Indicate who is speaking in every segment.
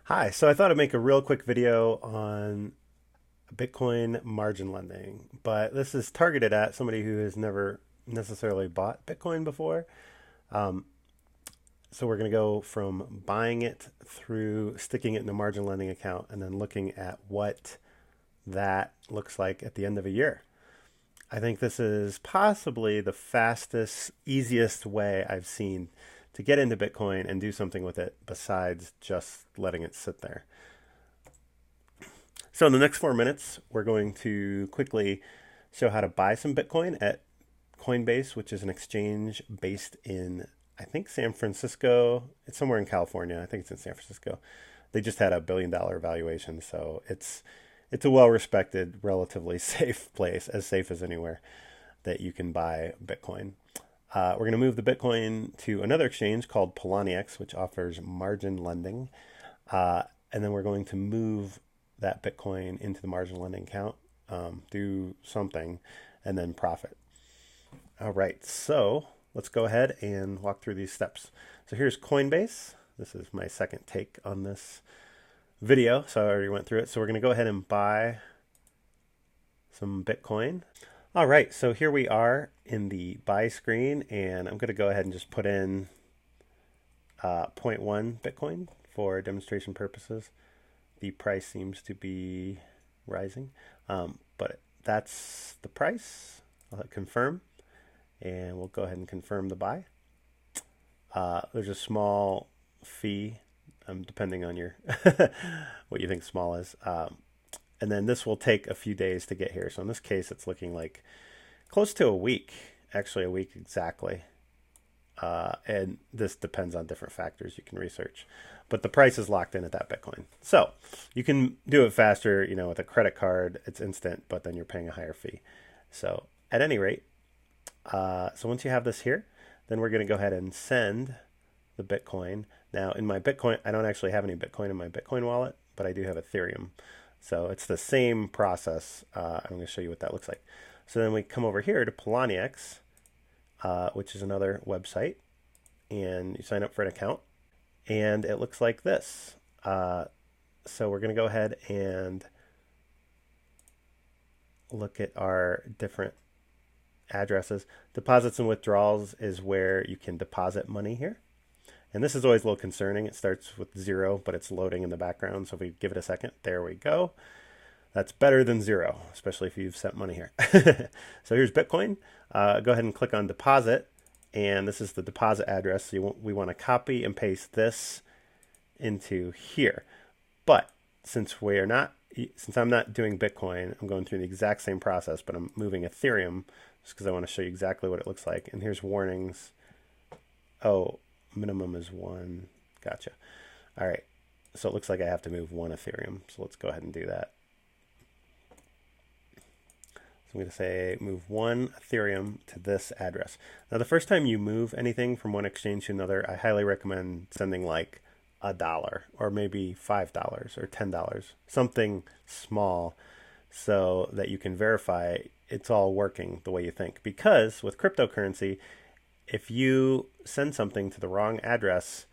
Speaker 1: Hi, so I thought I'd make a real quick video on Bitcoin margin lending, but this is targeted at somebody who has never necessarily bought Bitcoin before. Um, so we're going to go from buying it through sticking it in a margin lending account and then looking at what that looks like at the end of a year. I think this is possibly the fastest, easiest way I've seen to get into Bitcoin and do something with it besides just letting it sit there. So in the next 4 minutes, we're going to quickly show how to buy some Bitcoin at Coinbase, which is an exchange based in, I think, San Francisco. It's somewhere in California. I think it's in San Francisco. They just had $1 billion valuation, so it's a well-respected, relatively safe place, as safe as anywhere that you can buy Bitcoin. We're going to move the Bitcoin to another exchange called Poloniex, which offers margin lending. And then we're going to move that Bitcoin into the margin lending account, do something, and then profit. All right, so let's go ahead and walk through these steps. So here's Coinbase. This is my second take on this video, so I already went through it. So we're going to go ahead and buy some Bitcoin. All right, so here we are in the buy screen, and I'm going to go ahead and just put in 0.1 Bitcoin for demonstration purposes. The price seems to be rising, but that's the price. I'll hit confirm, and we'll go ahead and confirm the buy. There's a small fee, depending on your what you think small is. And then this will take a few days to get here. So in this case, it's looking like close to a week, actually a week exactly. And this depends on different factors you can research. But the price is locked in at that Bitcoin. So you can do it faster, with a credit card. It's instant, but then you're paying a higher fee. So at any rate, so once you have this here, then we're going to go ahead and send the Bitcoin. Now in my Bitcoin, I don't actually have any Bitcoin in my Bitcoin wallet, but I do have Ethereum. So it's the same process. I'm going to show you what that looks like. So then we come over here to Poloniex, which is another website, and you sign up for an account, and it looks like this. So we're going to go ahead and look at our different addresses. Deposits and withdrawals is where you can deposit money here. And this is always a little concerning. It starts with 0, but it's loading in the background. So if we give it a second, there we go. That's better than 0, especially if you've sent money here. So here's Bitcoin. Go ahead and click on deposit. And this is the deposit address. So we want to copy and paste this into here. But since I'm not doing Bitcoin, I'm going through the exact same process, but I'm moving Ethereum just because I want to show you exactly what it looks like. And here's warnings. Oh, minimum is 1. Gotcha. All right. So it looks like I have to move 1 Ethereum. So let's go ahead and do that. So I'm going to say move 1 Ethereum to this address. Now, the first time you move anything from one exchange to another, I highly recommend sending like $1 or maybe $5 or $10, something small, so that you can verify it's all working the way you think. Because with cryptocurrency, if you send something to the wrong address,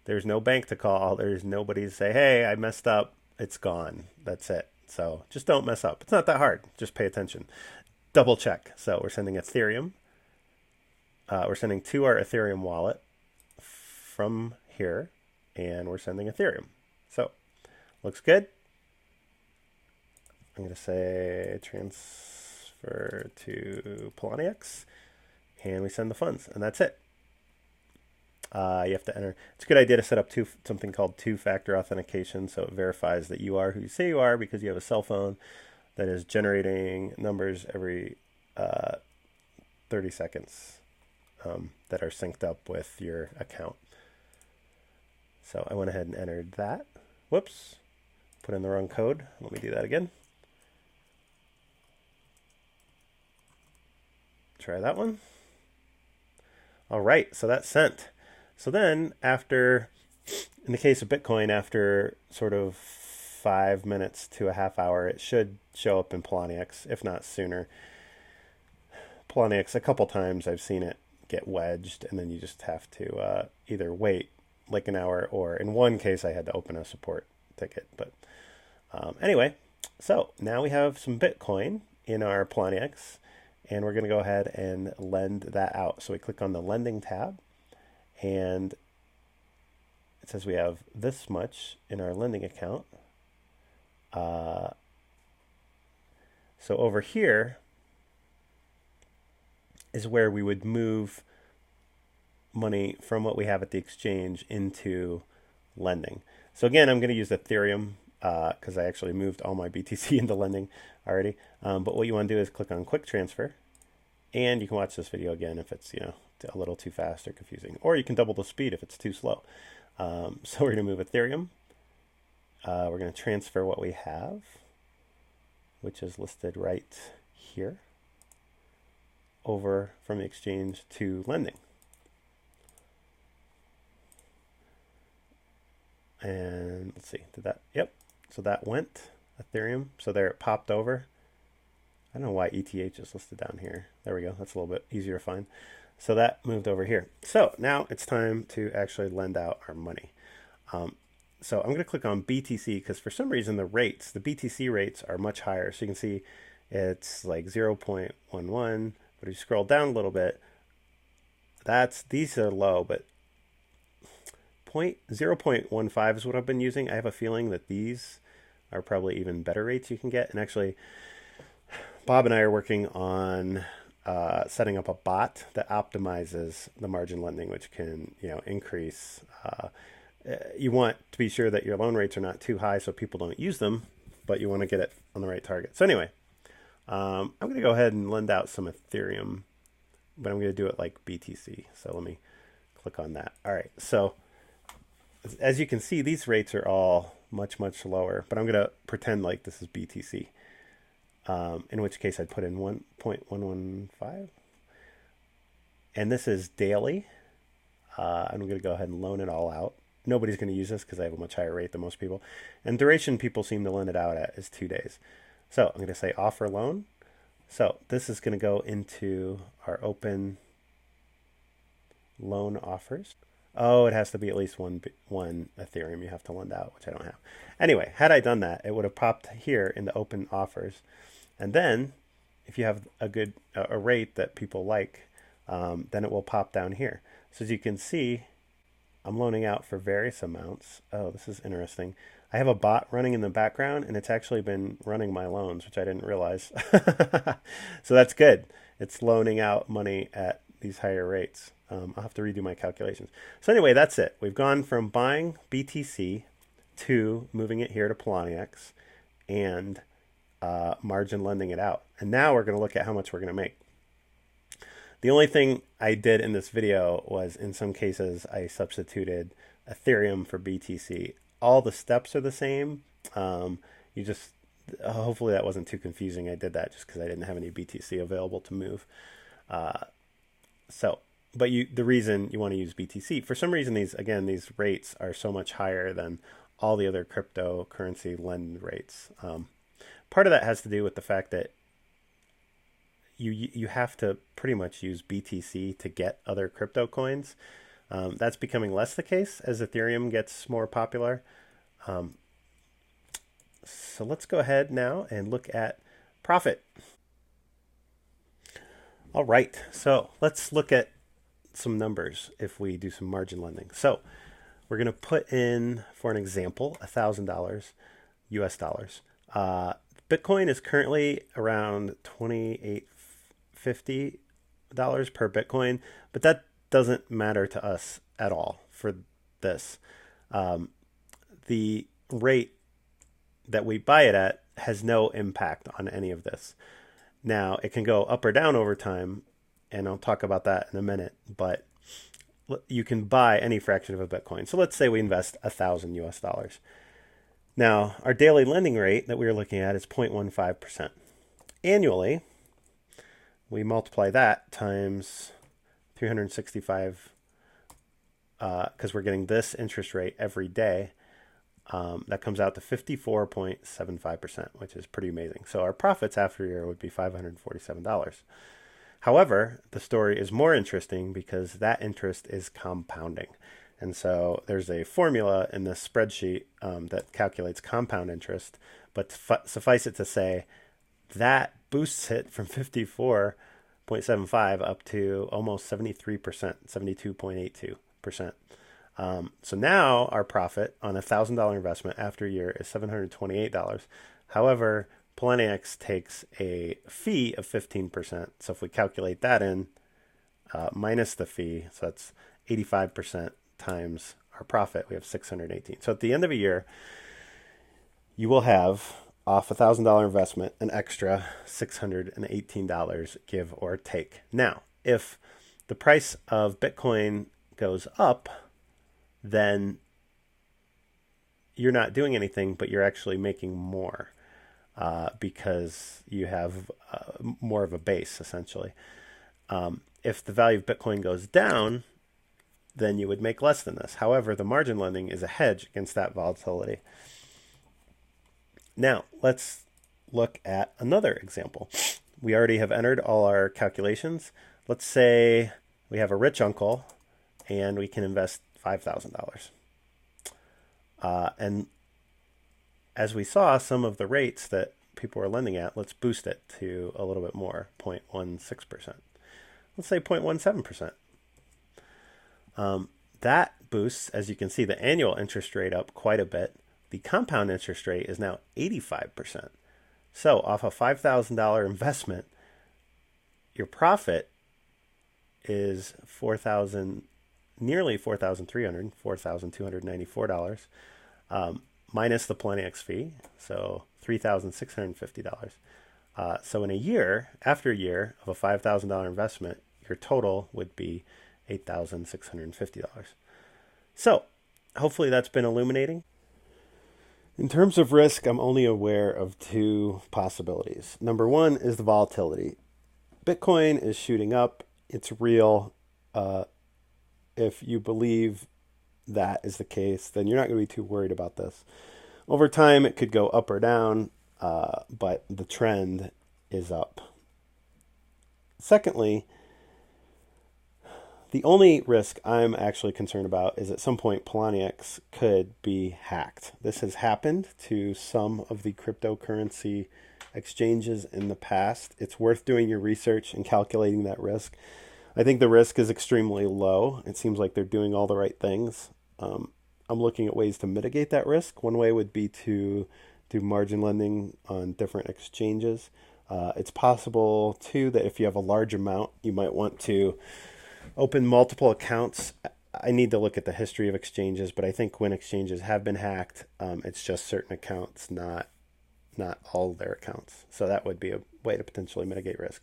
Speaker 1: there's no bank to call. There's nobody to say, hey, I messed up. It's gone. That's it. So just don't mess up. It's not that hard. Just pay attention. Double check. So we're sending Ethereum. We're sending to our Ethereum wallet from here, and we're sending Ethereum. So looks good. I'm going to say transfer to Poloniex. And we send the funds, and that's it. You have to enter. It's a good idea to set up something called two-factor authentication, so it verifies that you are who you say you are because you have a cell phone that is generating numbers every 30 seconds that are synced up with your account. So I went ahead and entered that. Whoops, put in the wrong code. Let me do that again. Try that one. All right, so that's sent. So then after, in the case of Bitcoin, after sort of 5 minutes to a half hour, it should show up in Poloniex, if not sooner. Poloniex, a couple times I've seen it get wedged, and then you just have to either wait like an hour, or in one case I had to open a support ticket. But anyway, so now we have some Bitcoin in our Poloniex, and we're going to go ahead and lend that out. So we click on the lending tab, and it says we have this much in our lending account. So over here is where we would move money from what we have at the exchange into lending. So again, I'm going to use Ethereum because I actually moved all my BTC into lending already. But what you want to do is click on Quick Transfer, and you can watch this video again if it's a little too fast or confusing, or you can double the speed if it's too slow. So we're going to move Ethereum. We're going to transfer what we have, which is listed right here, over from the exchange to lending. And let's see, did that? Yep. So that went Ethereum. So there it popped over. I don't know why ETH is listed down here. There we go. That's a little bit easier to find. So that moved over here. So now it's time to actually lend out our money. So I'm going to click on BTC because for some reason the BTC rates are much higher. So you can see it's like 0.11, but if you scroll down a little bit, these are low, but 0.15 is what I've been using. I have a feeling that these are probably even better rates you can get. And actually, Bob and I are working on setting up a bot that optimizes the margin lending, which can increase. You want to be sure that your loan rates are not too high so people don't use them, but you want to get it on the right target. So anyway, I'm going to go ahead and lend out some Ethereum, but I'm going to do it like BTC. So let me click on that. All right. So as you can see, these rates are all much, much lower, but I'm going to pretend like this is BTC, in which case I'd put in 1.115. And this is daily. I'm going to go ahead and loan it all out. Nobody's going to use this because I have a much higher rate than most people. And duration people seem to lend it out at is 2 days. So I'm going to say offer loan. So this is going to go into our open loan offers. Oh, it has to be at least one Ethereum you have to lend out, which I don't have. Anyway, had I done that, it would have popped here in the open offers. And then if you have a rate that people like, then it will pop down here. So as you can see, I'm loaning out for various amounts. Oh, this is interesting. I have a bot running in the background, and it's actually been running my loans, which I didn't realize. So that's good. It's loaning out money at these higher rates. I'll have to redo my calculations. So anyway, that's it. We've gone from buying BTC to moving it here to Poloniex and margin lending it out. And now we're going to look at how much we're going to make. The only thing I did in this video was, in some cases, I substituted Ethereum for BTC. All the steps are the same. Hopefully that wasn't too confusing. I did that just because I didn't have any BTC available to move. But the reason you want to use BTC, for some reason, these rates are so much higher than all the other cryptocurrency lend rates. Part of that has to do with the fact that you have to pretty much use BTC to get other crypto coins. That's becoming less the case as Ethereum gets more popular. So let's go ahead now and look at profit. All right, so let's look at some numbers if we do some margin lending. So we're going to put in, for an example, $1,000 US dollars. Bitcoin is currently around $28.50 per Bitcoin, but that doesn't matter to us at all for this. The rate that we buy it at has no impact on any of this. Now, it can go up or down over time, and I'll talk about that in a minute, but you can buy any fraction of a Bitcoin. So let's say we invest $1,000 US dollars. Now, our daily lending rate that we were looking at is 0.15%. Annually, we multiply that times 365, because we're getting this interest rate every day. That comes out to 54.75%, which is pretty amazing. So our profits after a year would be $547. However, the story is more interesting because that interest is compounding. And so there's a formula in this spreadsheet that calculates compound interest. But suffice it to say, that boosts it from 54.75 up to almost 73%, 72.82%. So now our profit on a $1,000 investment after a year is $728. However, Poloniex takes a fee of 15%. So if we calculate that in minus the fee, so that's 85% times our profit, we have 618. So at the end of a year, you will have off a $1,000 investment an extra $618, give or take. Now, if the price of Bitcoin goes up, then you're not doing anything, but you're actually making more because you have more of a base, essentially. If the value of Bitcoin goes down, then you would make less than this. However, the margin lending is a hedge against that volatility. Now, let's look at another example. We already have entered all our calculations. Let's say we have a rich uncle and we can invest $5,000. And as we saw, some of the rates that people were lending at, let's boost it to a little bit more, 0.16%. Let's say 0.17%. That boosts, as you can see, the annual interest rate up quite a bit. The compound interest rate is now 85%. So off a $5,000 investment, your profit is nearly $4,300, $4,294, minus the Poloniex fee, so $3,650. So in a year, after a year of a $5,000 investment, your total would be $8,650. So hopefully that's been illuminating. In terms of risk, I'm only aware of two possibilities. Number one is the volatility. Bitcoin is shooting up. It's real. If you believe that is the case, then you're not going to be too worried about this. Over time, it could go up or down, but the trend is up. Secondly, the only risk I'm actually concerned about is at some point Poloniex could be hacked. This has happened to some of the cryptocurrency exchanges in the past. It's worth doing your research and calculating that risk. I think the risk is extremely low. It seems like they're doing all the right things. I'm looking at ways to mitigate that risk. One way would be to do margin lending on different exchanges. It's possible, too, that if you have a large amount, you might want to open multiple accounts. I need to look at the history of exchanges, but I think when exchanges have been hacked, it's just certain accounts, not all their accounts. So that would be a way to potentially mitigate risk.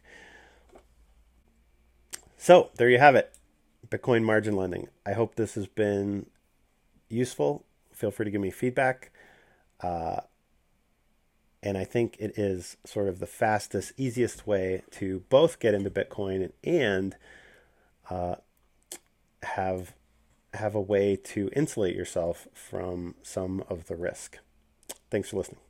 Speaker 1: So there you have it, Bitcoin margin lending. I hope this has been useful. Feel free to give me feedback. And I think it is sort of the fastest, easiest way to both get into Bitcoin and have a way to insulate yourself from some of the risk. Thanks for listening.